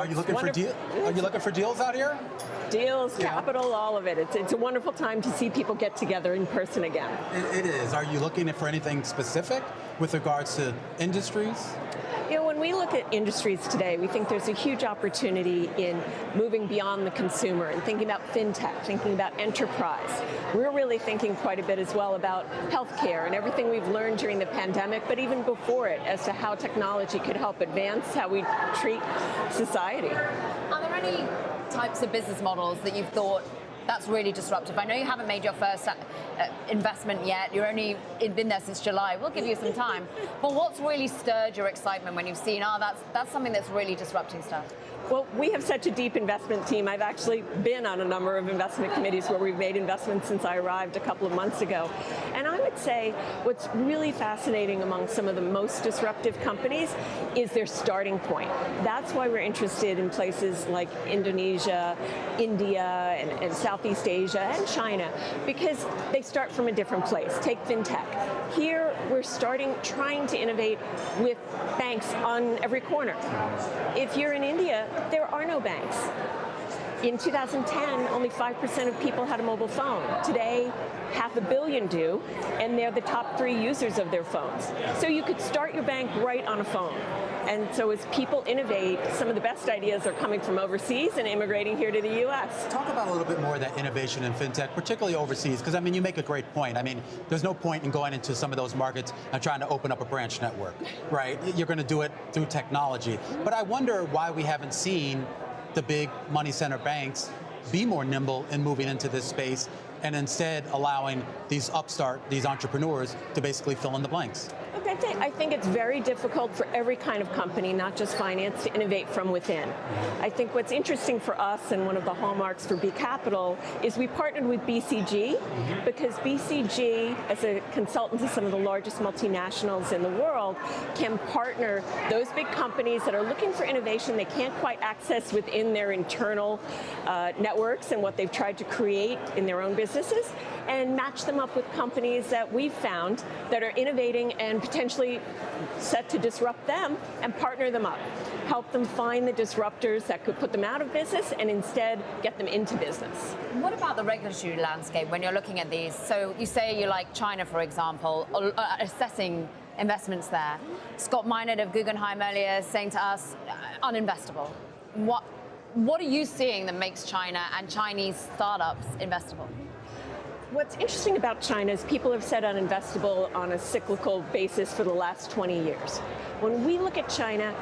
Are you looking for Are you looking for deals out here? Deals, capital, all of it. It's a wonderful time to see people get together in person again. It is. Are you looking for anything specific with regards to industries? You know, when we look at industries today, we think there's a huge opportunity in moving beyond the consumer and thinking about fintech, thinking about enterprise. We're really thinking quite a bit as well about healthcare and everything we've learned during the pandemic, but even before it, as to how technology could help advance how we treat society. Are there any types of business models that you've thought that's really disruptive? I know you haven't made your first investment yet. You're only been there since July. We'll give you some time. But what's really stirred your excitement when you've seen, that's something that's really disrupting stuff? Well, we have such a deep investment team. I've actually been on a number of investment committees where we've made investments since I arrived a couple of months ago. And I would say what's really fascinating among some of the most disruptive companies is their starting point. That's why we're interested in places like Indonesia, India, and Southeast Asia, and China, because they start from a different place. Take fintech. Here, we're trying to innovate with banks on every corner. If you're in India, there are no banks. In 2010, only 5% of people had a mobile phone. Today, 500 million do, and they're the top 3 users of their phones. So you could start your bank right on a phone. And so as people innovate, some of the best ideas are coming from overseas and immigrating here to the US. Talk about a little bit more of that innovation in fintech, particularly overseas, because I mean, you make a great point. I mean, there's no point in going into some of those markets and trying to open up a branch network, right? You're going to do it through technology. But I wonder why we haven't seen the big money center banks be more nimble in moving into this space and instead allowing these entrepreneurs to basically fill in the blanks. Look, I think it's very difficult for every kind of company, not just finance, to innovate from within. I think what's interesting for us, and one of the hallmarks for B Capital, is we partnered with BCG, because BCG, as a consultant to some of the largest multinationals in the world, can partner those big companies that are looking for innovation they can't quite access within their internal networks and what they've tried to create in their own businesses, and match them up with companies that we've found that are innovating and potentially set to disrupt them, and partner them up. Help them find the disruptors that could put them out of business and instead get them into business. What about the regulatory landscape when you're looking at these? So you say you like China, for example, assessing investments there. Scott Minerd of Guggenheim earlier saying to us, uninvestable. What are you seeing that makes China and Chinese startups investable? What's interesting about China is people have said uninvestable on a cyclical basis for the last 20 years. When we look at China,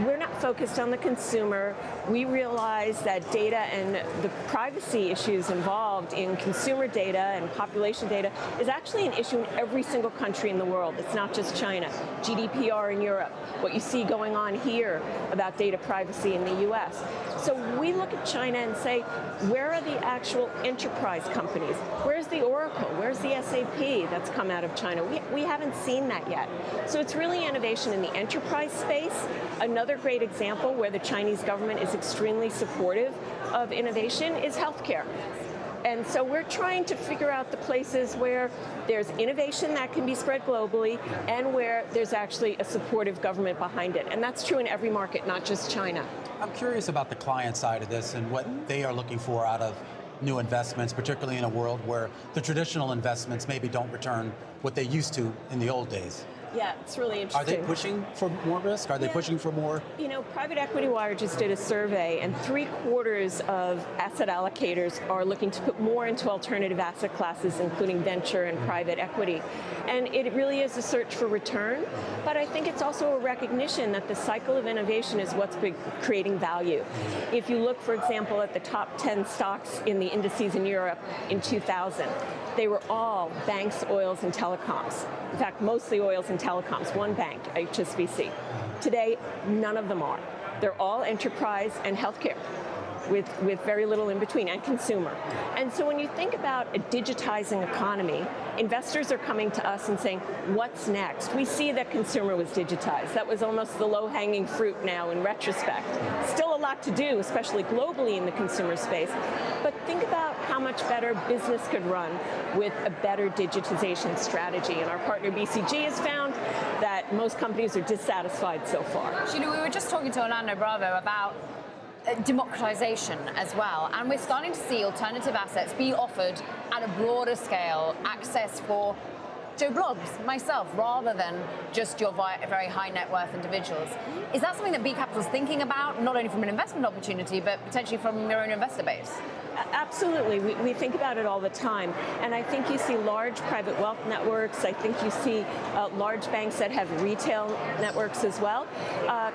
we're not focused on the consumer. We realize that data and the privacy issues involved in consumer data and population data is actually an issue in every single country in the world. It's not just China. GDPR in Europe, what you see going on here about data privacy in the US. So we look at China and say, where are the actual enterprise companies? Where's the Oracle? Where's the SAP that's come out of China? We haven't seen that yet. So it's really innovation in the enterprise space. Another great example where the Chinese government is extremely supportive of innovation is healthcare. And so we're trying to figure out the places where there's innovation that can be spread globally and where there's actually a supportive government behind it. And that's true in every market, not just China. I'm curious about the client side of this and what they are looking for out of new investments, particularly in a world where the traditional investments maybe don't return what they used to in the old days. Yeah, it's really interesting. Are they pushing for more risk? Are they pushing for more? You know, Private Equity Wire just did a survey, and 3/4 of asset allocators are looking to put more into alternative asset classes, including venture and private equity. And it really is a search for return, but I think it's also a recognition that the cycle of innovation is what's been creating value. If you look, for example, at the top 10 stocks in the indices in Europe in 2000, they were all banks, oils, and telecoms. In fact, mostly oils and telecoms, one bank, HSBC. Today, none of them are. They're all enterprise and healthcare, with very little in between, and consumer. And so when you think about a digitizing economy, investors are coming to us and saying, what's next? We see that consumer was digitized. That was almost the low-hanging fruit now in retrospect. Still a lot to do, especially globally in the consumer space. But think about how much better business could run with a better digitization strategy. And our partner BCG has found that most companies are dissatisfied so far. Sheila, we were just talking to Orlando Bravo about democratization as well. And we're starting to see alternative assets be offered at a broader scale, access for Joe Bloggs, myself, rather than just your very high net worth individuals. Is that something that B Capital is thinking about, not only from an investment opportunity, but potentially from your own investor base? Absolutely. We think about it all the time. And I think you see large private wealth networks. I think you see large banks that have retail networks as well,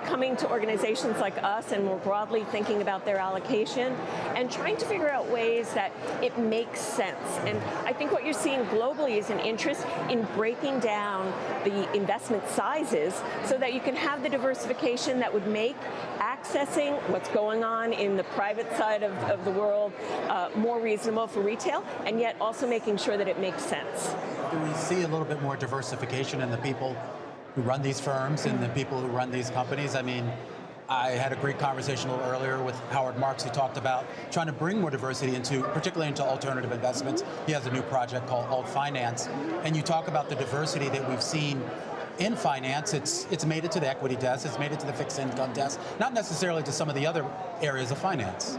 coming to organizations like us and more broadly thinking about their allocation and trying to figure out ways that it makes sense. And I think what you're seeing globally is an interest in breaking down the investment sizes so that you can have the diversification that would make accessing what's going on in the private side of the world more reasonable for retail, and yet also making sure that it makes sense. Do we see a little bit more diversification in the people who run these firms and the people who run these companies? I mean, I had a great conversation a little earlier with Howard Marks, who talked about trying to bring more diversity particularly into alternative investments. He has a new project called Alt Finance, and you talk about the diversity that we've seen in finance. It's made it to the equity desk, it's made it to the fixed income desk, not necessarily to some of the other areas of finance.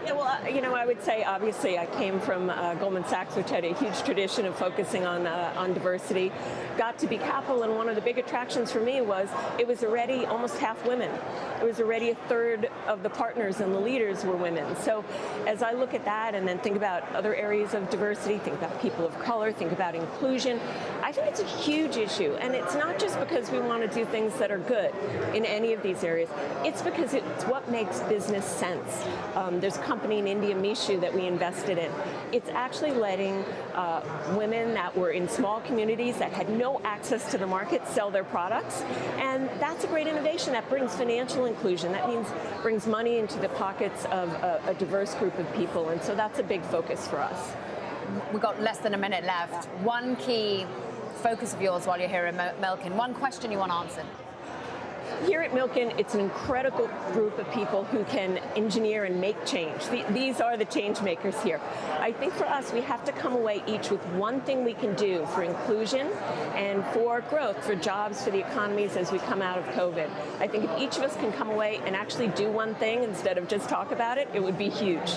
Yeah, well, I would say, obviously, I came from Goldman Sachs, which had a huge tradition of focusing on diversity. Got to B Capital, and one of the big attractions for me was it was already almost half women. It was already a third of the partners and the leaders were women. So as I look at that and then think about other areas of diversity, think about people of color, think about inclusion, I think it's a huge issue. And it's not just because we want to do things that are good in any of these areas. It's because it's what makes business sense. There's a company in India, Mishu, that we invested in. It's actually letting women that were in small communities that had no access to the market sell their products. And that's a great innovation that brings financial inclusion. That means brings money into the pockets of a diverse group of people. And so that's a big focus for us. We've got less than a minute left. One key focus of yours while you're here in Milken, one question you want answered. Here at Milken, it's an incredible group of people who can engineer and make change. These are the change makers here. I think for us, we have to come away each with one thing we can do for inclusion and for growth, for jobs, for the economies as we come out of COVID. I think if each of us can come away and actually do one thing instead of just talk about it, it would be huge.